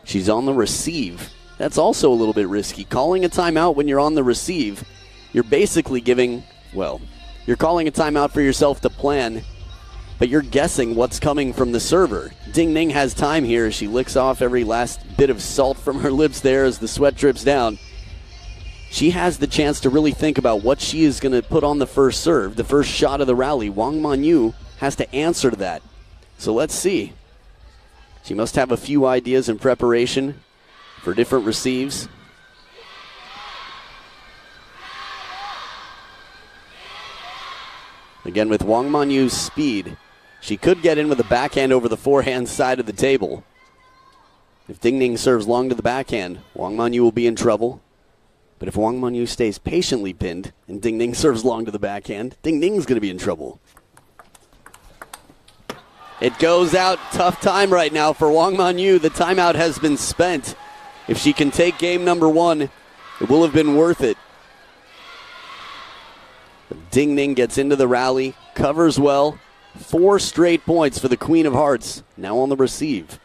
She's on the receive. That's also a little bit risky. Calling a timeout when you're on the receive, you're basically giving, well, you're calling a timeout for yourself to plan, but you're guessing what's coming from the server. Ding Ning has time here as she licks off every last bit of salt from her lips there as the sweat drips down. She has the chance to really think about what she is going to put on the first serve, the first shot of the rally. Wang Manyu has to answer to that. So let's see. She must have a few ideas in preparation for different receives. Again, with Wang Manyu's speed, she could get in with a backhand over the forehand side of the table. If Ding Ning serves long to the backhand, Wang Manyu will be in trouble. But if Wang Manyu stays patiently pinned and Ding Ning serves long to the backhand, Ding Ning's going to be in trouble. It goes out. Tough time right now for Wang Manyu. The timeout has been spent. If she can take game number one, it will have been worth it. But Ding Ning gets into the rally, covers well. 4 straight points for the Queen of Hearts, now on the receive.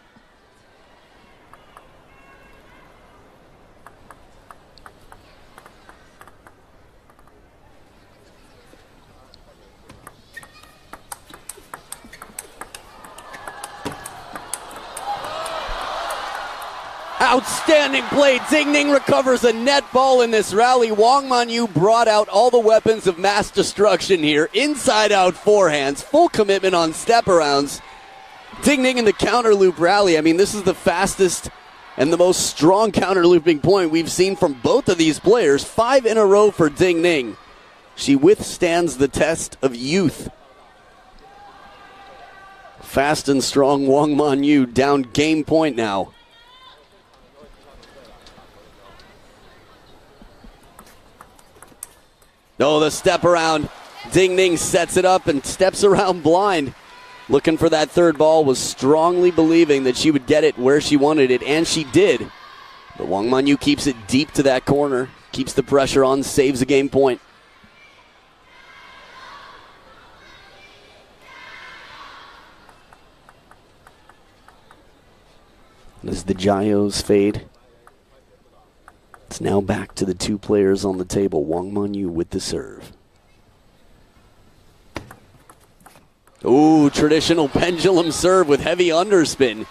Outstanding play. Ding Ning recovers a net ball in this rally. Wang Manyu brought out all the weapons of mass destruction here. Inside-out forehands, full commitment on step-arounds. Ding Ning in the counter-loop rally. I mean, this is the fastest and the most strong counter-looping point we've seen from both of these players. 5 in a row for Ding Ning. She withstands the test of youth. Fast and strong Wang Manyu down game point now. Oh, the step around. Ding Ning sets it up and steps around blind. Looking for that third ball, was strongly believing that she would get it where she wanted it, and she did. But Wang Manyu keeps it deep to that corner, keeps the pressure on, saves a game point. As the gyos fade, it's now back to the 2 players on the table. Wang Manyu with the serve. Ooh, traditional pendulum serve with heavy underspin.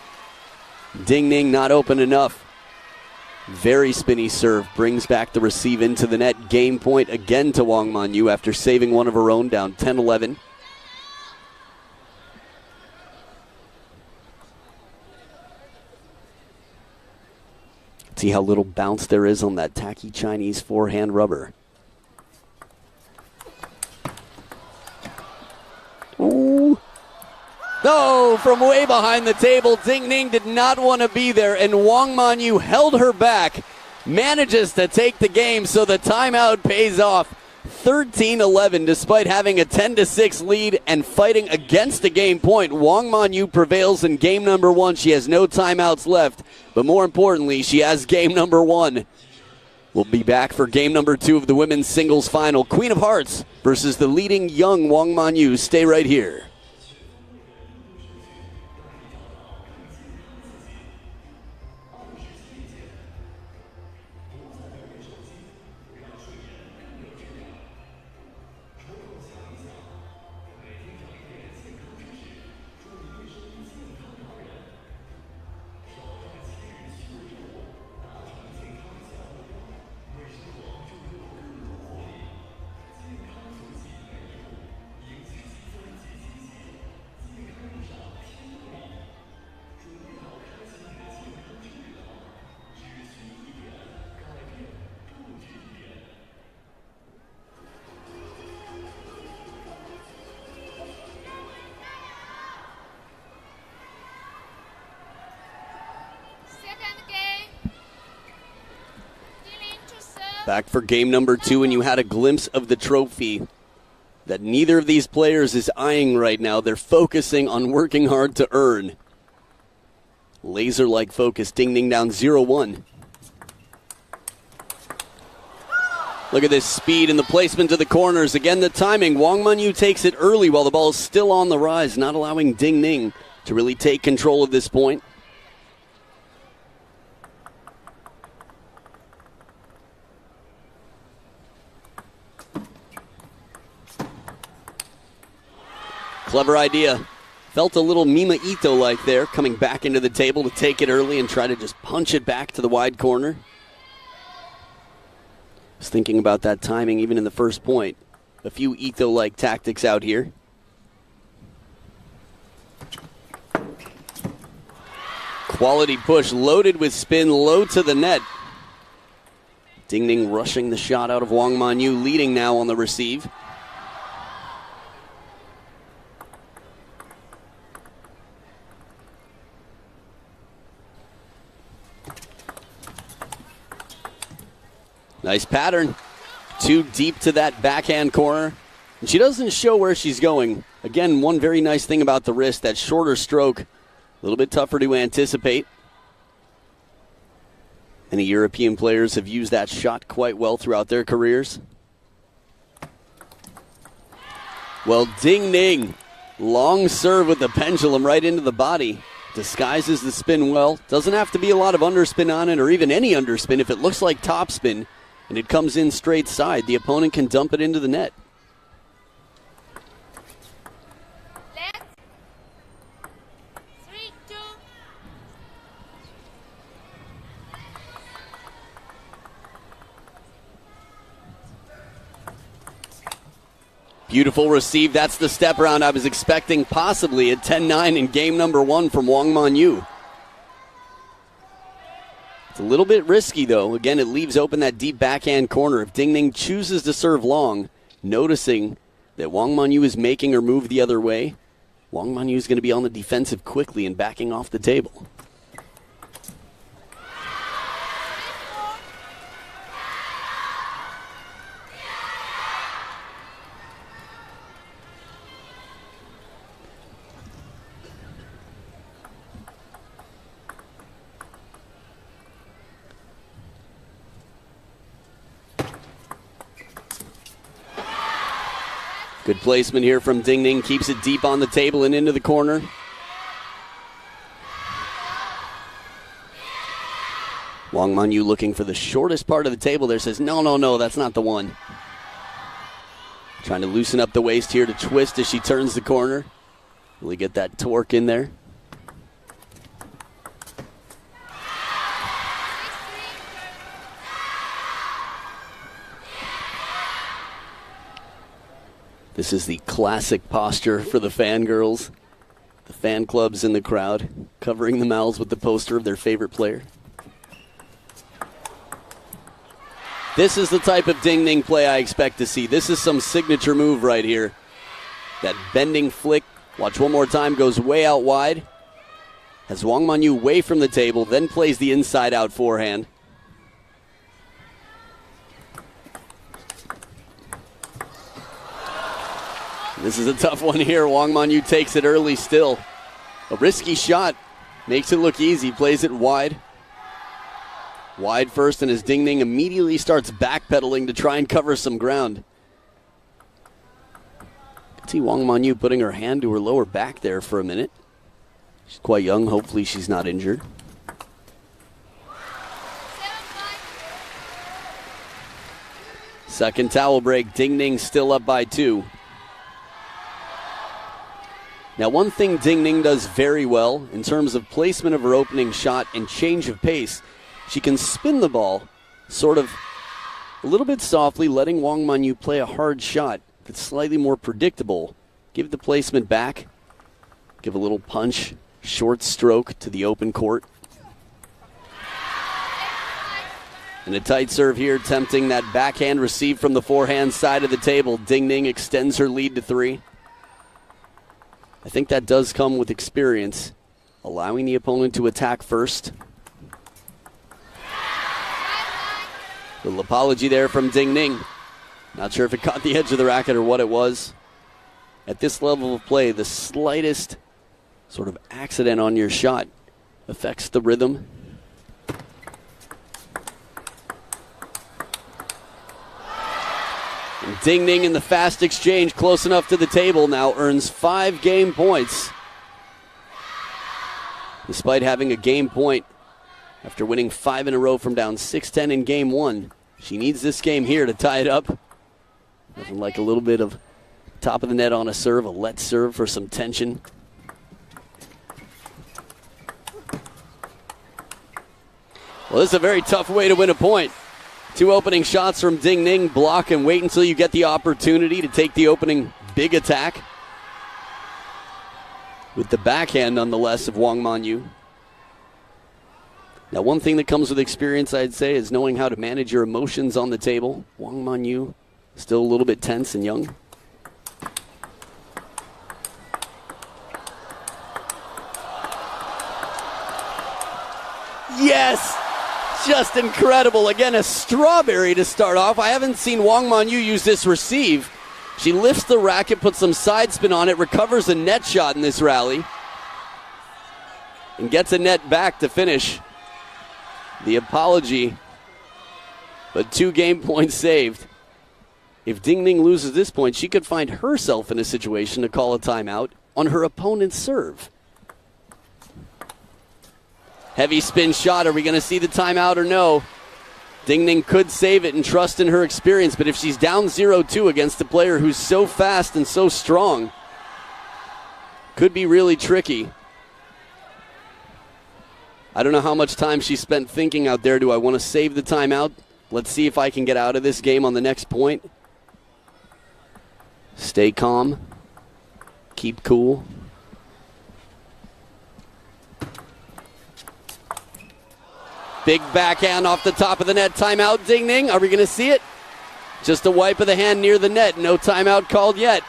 Ding Ning not open enough. Very spinny serve. Brings back the receive into the net. Game point again to Wang Manyu after saving one of her own, down 10-11. See how little bounce there is on that tacky Chinese forehand rubber. Ooh. No, from way behind the table. Ding Ning did not want to be there, and Wang Manyu held her back. Manages to take the game, so the timeout pays off. 13-11, despite having a 10-6 lead and fighting against a game point. Wang Manyu prevails in game number 1. She has no timeouts left, but more importantly, she has game number 1. We'll be back for game number 2 of the women's singles final. Queen of Hearts versus the leading young Wang Manyu. Stay right here. Back for game number 2, and you had a glimpse of the trophy that neither of these players is eyeing right now. They're focusing on working hard to earn. Laser-like focus. Ding Ning down 0-1. Look at this speed and the placement to the corners. Again, the timing. Wang Manyu takes it early while the ball is still on the rise, not allowing Ding Ning to really take control of this point. Clever idea. Felt a little Mima Ito-like there, coming back into the table to take it early and try to just punch it back to the wide corner. Was thinking about that timing even in the first point. A few Ito-like tactics out here. Quality push, loaded with spin, low to the net. Ding Ning rushing the shot out of Wang Manyu, leading now on the receive. Nice pattern. Too deep to that backhand corner. And she doesn't show where she's going. Again, one very nice thing about the wrist, that shorter stroke, a little bit tougher to anticipate. Many European players have used that shot quite well throughout their careers. Well, Ding Ning, long serve with the pendulum right into the body. Disguises the spin well. Doesn't have to be a lot of underspin on it, or even any underspin. If it looks like topspin and it comes in straight side, the opponent can dump it into the net. Beautiful receive. That's the step round I was expecting, possibly at 10-9 in game number 1 from Wang Manyu. It's a little bit risky, though. Again, it leaves open that deep backhand corner. If Ding Ning chooses to serve long, noticing that Wang Manyu is making her move the other way, Wang Manyu is going to be on the defensive quickly and backing off the table. Good placement here from Ding Ning. Keeps it deep on the table and into the corner. Wang Manyu looking for the shortest part of the table there. Says, no, that's not the one. Trying to loosen up the waist here to twist as she turns the corner. Really get that torque in there. This is the classic posture for the fangirls, the fan clubs in the crowd, covering the mouths with the poster of their favorite player. This is the type of Ding Ning play I expect to see. This is some signature move right here. That bending flick, watch one more time, goes way out wide. Has Wang Manyu way from the table, then plays the inside-out forehand. This is a tough one here. Wang Manyu takes it early still. A risky shot. Makes it look easy. Plays it wide. Wide first, and as Ding Ning immediately starts backpedaling to try and cover some ground. You can see Wang Manyu putting her hand to her lower back there for a minute. She's quite young. Hopefully she's not injured. Second towel break. Ding Ning still up by 2. Now, one thing Ding Ning does very well in terms of placement of her opening shot and change of pace, she can spin the ball sort of a little bit softly, letting Wang Manyu play a hard shot that's slightly more predictable. Give the placement back, give a little punch, short stroke to the open court. And a tight serve here, tempting that backhand receive from the forehand side of the table. Ding Ning extends her lead to 3. I think that does come with experience, allowing the opponent to attack first. Little apology there from Ding Ning. Not sure if it caught the edge of the racket or what it was. At this level of play, the slightest sort of accident on your shot affects the rhythm. And Ding Ning in the fast exchange, close enough to the table, now earns 5 game points. Despite having a game point after winning 5 in a row from down 6-10 in game 1, she needs this game here to tie it up. Nothing like a little bit of Top of the net on a serve, a let serve for some tension. Well, this is a very tough way to win a point. 2 opening shots from Ding Ning. Block and wait until you get the opportunity to take the opening big attack. With the backhand, nonetheless, of Wang Manyu. Now, one thing that comes with experience, I'd say, is knowing how to manage your emotions on the table. Wang Manyu, still a little bit tense and young. Yes! Just incredible. Again, a strawberry to start off. I haven't seen Wang Manyu use this receive. She lifts the racket, puts some side spin on it, recovers a net shot in this rally, and gets a net back to finish. The apology, but 2 game points saved. If Ding Ning loses this point, she could find herself in a situation to call a timeout on her opponent's serve. Heavy spin shot. Are we going to see the timeout or no? Ding Ning could save it and trust in her experience, but if she's down 0-2 against a player who's so fast and so strong, could be really tricky. I don't know how much time she spent thinking out there. Do I want to save the timeout? Let's see if I can get out of this game on the next point. Stay calm. Keep cool. Big backhand off the top of the net. Timeout, Ding Ning. Are we going to see it? Just a wipe of the hand near the net. No timeout called yet.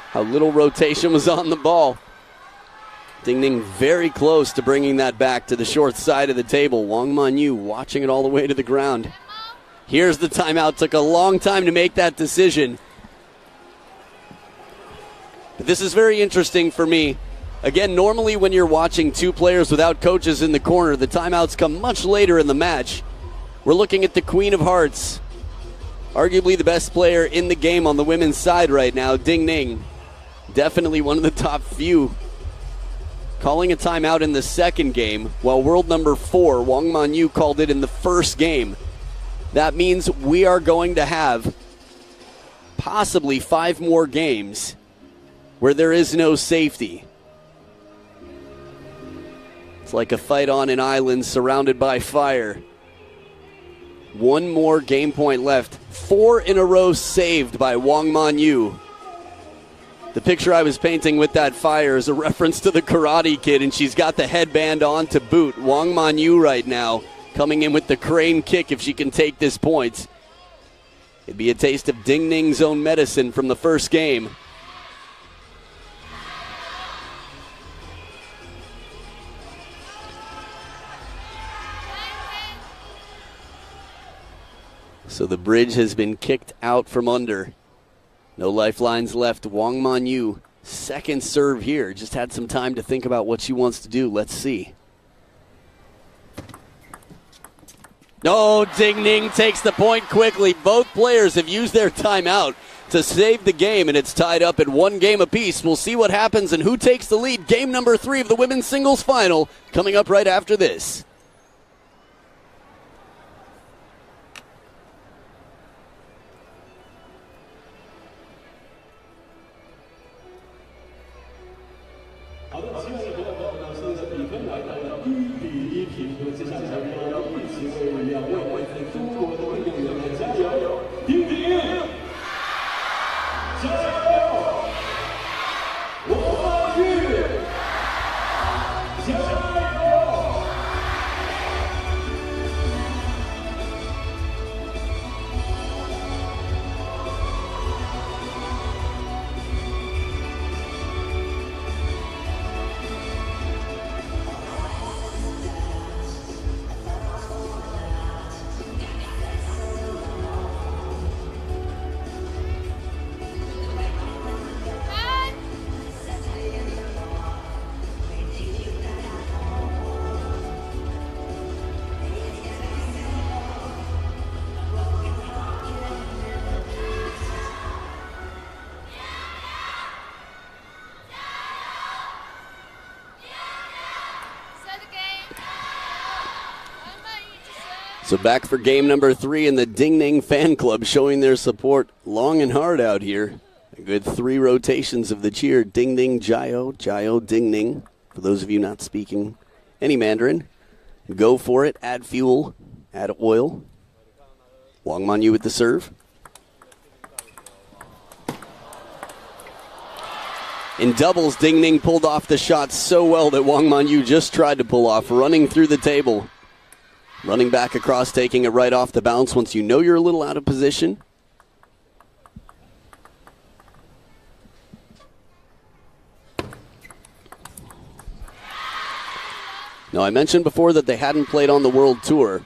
How little rotation was on the ball. Ding Ning very close to bringing that back to the short side of the table. Wang Manyu watching it all the way to the ground. Here's the timeout. Took a long time to make that decision. But this is very interesting for me. Again, normally when you're watching 2 players without coaches in the corner, the timeouts come much later in the match. We're looking at the Queen of Hearts, arguably the best player in the game on the women's side right now, Ding Ning. Definitely one of the top few. Calling a timeout in the second game, while world number 4, Wang Manyu, called it in the first game. That means we are going to have possibly 5 more games where there is no safety. It's like a fight on an island surrounded by fire. 1 more game point left. 4 in a row saved by Wang Manyu. The picture I was painting with that fire is a reference to the Karate Kid, and she's got the headband on to boot. Wang Manyu right now coming in with the crane kick if she can take this point. It'd be a taste of Ding Ning's own medicine from the first game. So the bridge has been kicked out from under. No lifelines left. Wang Manyu, second serve here. Just had some time to think about what she wants to do. Let's see. No, Ding Ning takes the point quickly. Both players have used their timeout to save the game, and it's tied up at 1 game apiece. We'll see what happens and who takes the lead. Game number 3 of the women's singles final coming up right after this. So back for game number 3, and the Ding Ning fan club showing their support long and hard out here. A good 3 rotations of the cheer. Ding Ning, Jiao, Jiao, Ding Ning. For those of you not speaking any Mandarin, go for it. Add fuel, add oil. Wang Manyu with the serve. In doubles, Ding Ning pulled off the shot so well that Wang Manyu just tried to pull off, running through the table. Running back across, taking it right off the bounce once you know you're a little out of position. Now, I mentioned before that they hadn't played on the World Tour.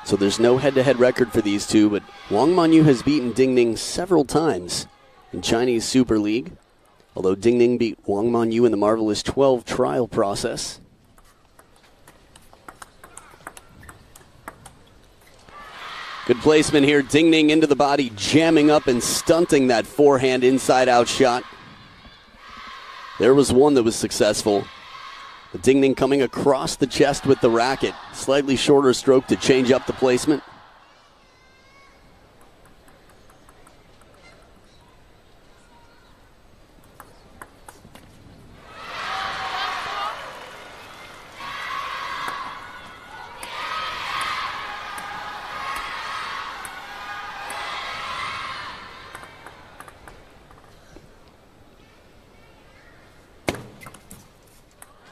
So there's no head-to-head record for these two, but Wang Manyu has beaten Ding Ning several times in Chinese Super League, although Ding Ning beat Wang Manyu in the marvelous 12 trial process. Good placement here. Ding Ning into the body, jamming up and stunting that forehand inside-out shot. There was one that was successful. But Ding Ning coming across the chest with the racket. Slightly shorter stroke to change up the placement.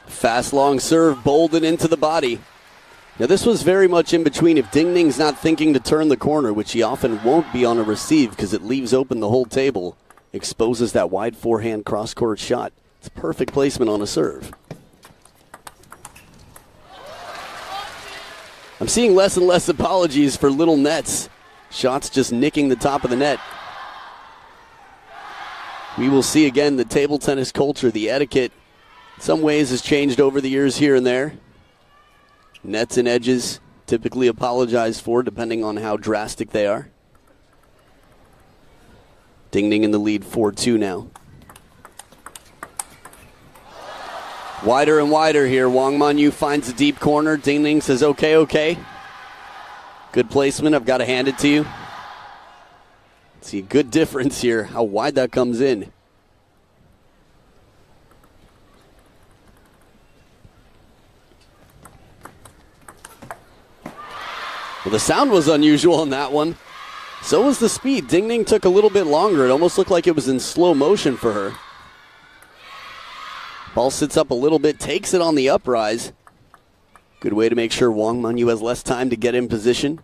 Fast long serve, bolted into the body. Now this was very much in between. If Ding Ning's not thinking to turn the corner, which he often won't be on a receive because it leaves open the whole table, exposes that wide forehand cross-court shot. It's perfect placement on a serve. I'm seeing less and less apologies for little nets. Shots just nicking the top of the net. We will see again the table tennis culture, the etiquette, in some ways has changed over the years here and there. Nets and edges typically apologized for depending on how drastic they are. Ding Ning in the lead 4-2 now. Wider and wider here. Wang Manyu finds a deep corner. Ding Ning says, okay, okay. Good placement. I've got to hand it to you. See a good difference here, how wide that comes in. Well, the sound was unusual on that one. So was the speed. Ding Ning took a little bit longer. It almost looked like it was in slow motion for her. Ball sits up a little bit, takes it on the uprise. Good way to make sure Wang Manyu has less time to get in position.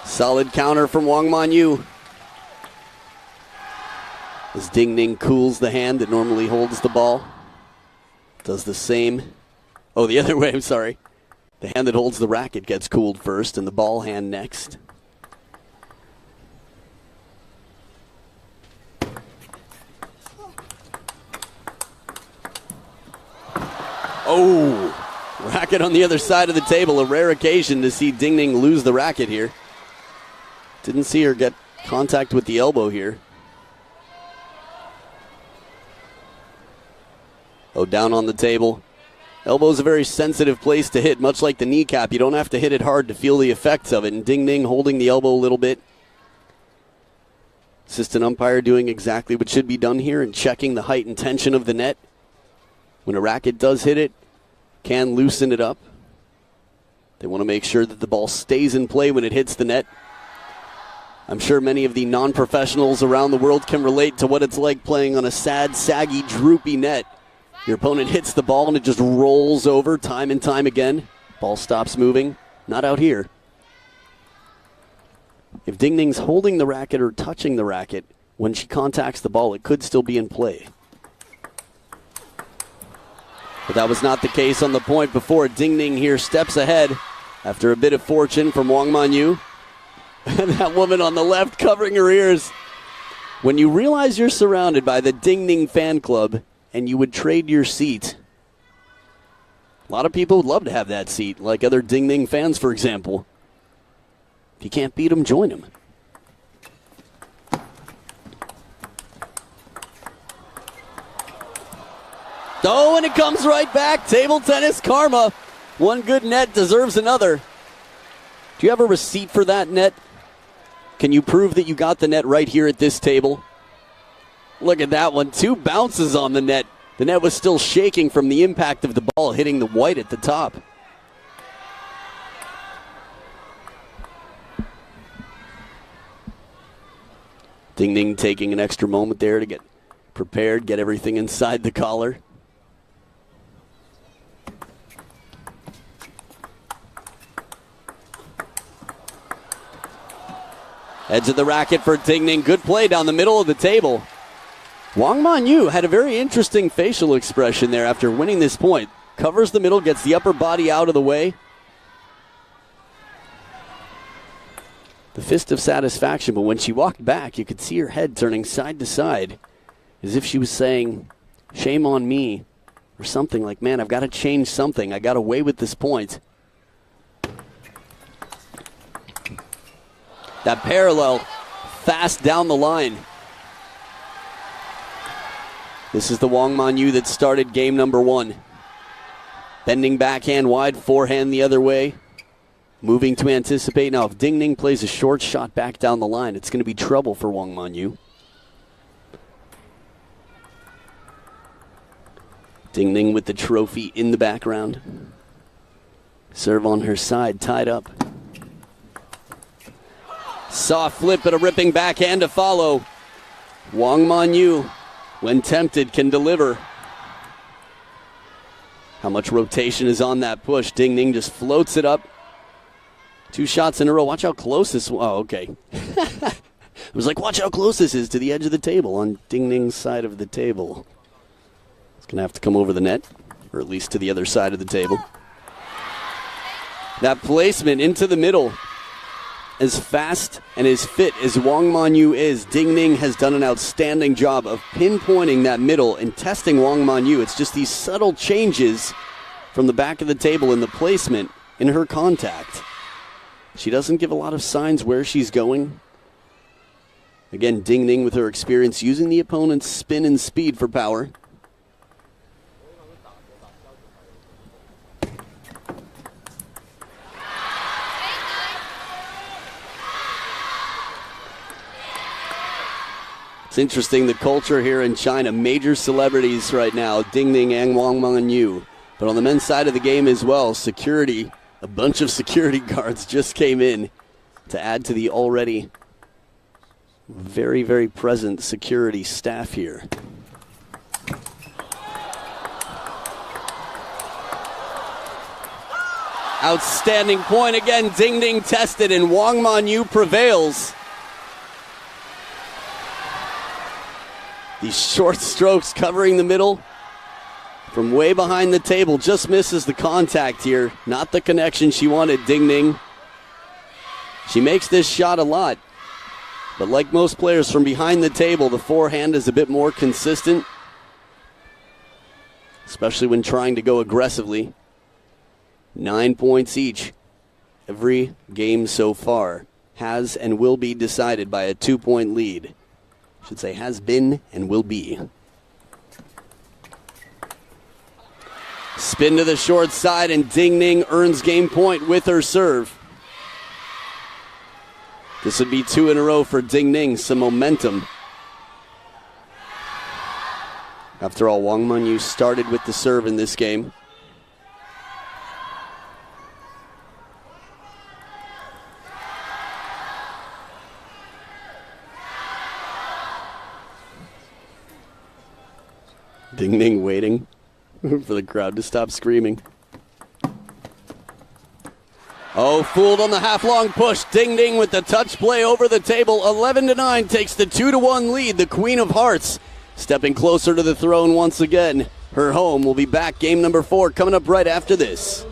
Solid counter from Wang Manyu. As Ding Ning cools the hand that normally holds the ball. Does the same. Oh, the other way, I'm sorry. The hand that holds the racket gets cooled first and the ball hand next. Oh, racket on the other side of the table. A rare occasion to see Ding Ning lose the racket here. Didn't see her get contact with the elbow here. Oh, down on the table. Elbow's a very sensitive place to hit, much like the kneecap. You don't have to hit it hard to feel the effects of it. And Ding Ning holding the elbow a little bit. Assistant umpire doing exactly what should be done here and checking the height and tension of the net. When a racket does hit it, can loosen it up. They want to make sure that the ball stays in play when it hits the net. I'm sure many of the non-professionals around the world can relate to what it's like playing on a sad, saggy, droopy net. Your opponent hits the ball and it just rolls over time and time again. Ball stops moving. Not out here. If Ding Ning's holding the racket or touching the racket, when she contacts the ball, it could still be in play. But that was not the case on the point before. Ding Ning here steps ahead after a bit of fortune from Wang Manyu. And that woman on the left covering her ears. When you realize you're surrounded by the Ding Ning fan club and you would trade your seat, a lot of people would love to have that seat, like other Ding Ning fans, for example. If you can't beat them, join them. Oh, and it comes right back. Table tennis karma. One good net deserves another. Do you have a receipt for that net? Can you prove that you got the net right here at this table? Look at that one. 2 bounces on the net. The net was still shaking from the impact of the ball hitting the white at the top. Ding Ning taking an extra moment there to get prepared, get everything inside the collar. Edge of the racket for Ding Ning. Good play down the middle of the table. Wang Manyu had a very interesting facial expression there after winning this point. Covers the middle, gets the upper body out of the way. The fist of satisfaction, but when she walked back, you could see her head turning side to side as if she was saying, shame on me, or something like, man, I've got to change something. I got away with this point. That parallel, fast down the line. This is the Wang Manyu that started game number 1. Bending backhand wide, forehand the other way. Moving to anticipate. Now, if Ding Ning plays a short shot back down the line, it's going to be trouble for Wang Manyu. Ding Ning with the trophy in the background. Serve on her side, tied up. Soft flip, but a ripping backhand to follow. Wang Manyu, when tempted, can deliver. How much rotation is on that push? Ding Ning just floats it up. 2 shots in a row. Watch how close this... Oh, okay. I was like, watch how close this is to the edge of the table on Ding Ning's side of the table. It's going to have to come over the net, or at least to the other side of the table. That placement into the middle. As fast and as fit as Wang Manyu is, Ding Ning has done an outstanding job of pinpointing that middle and testing Wang Manyu. It's just these subtle changes from the back of the table in the placement in her contact. She doesn't give a lot of signs where she's going. Again, Ding Ning with her experience using the opponent's spin and speed for power. It's interesting, the culture here in China, major celebrities right now, Ding Ning and Wang Manyu. But on the men's side of the game as well, security, a bunch of security guards just came in to add to the already very, very present security staff here. Outstanding point again, Ding Ning tested and Wang Manyu prevails. These short strokes covering the middle from way behind the table. Just misses the contact here. Not the connection she wanted, Ding Ning. She makes this shot a lot. But like most players from behind the table, the forehand is a bit more consistent. Especially when trying to go aggressively. 9 points each. Every game so far has and will be decided by a 2-point lead. Should say has been and will be. Spin to the short side and Ding Ning earns game point with her serve. This would be 2 in a row for Ding Ning, some momentum. After all, Wang Manyu started with the serve in this game. Ding Ning waiting for the crowd to stop screaming. Oh, fooled on the half-long push. Ding Ning with the touch play over the table. 11-9 takes the 2-1 lead. The Queen of Hearts stepping closer to the throne once again. Her home will be back. Game number 4 coming up right after this.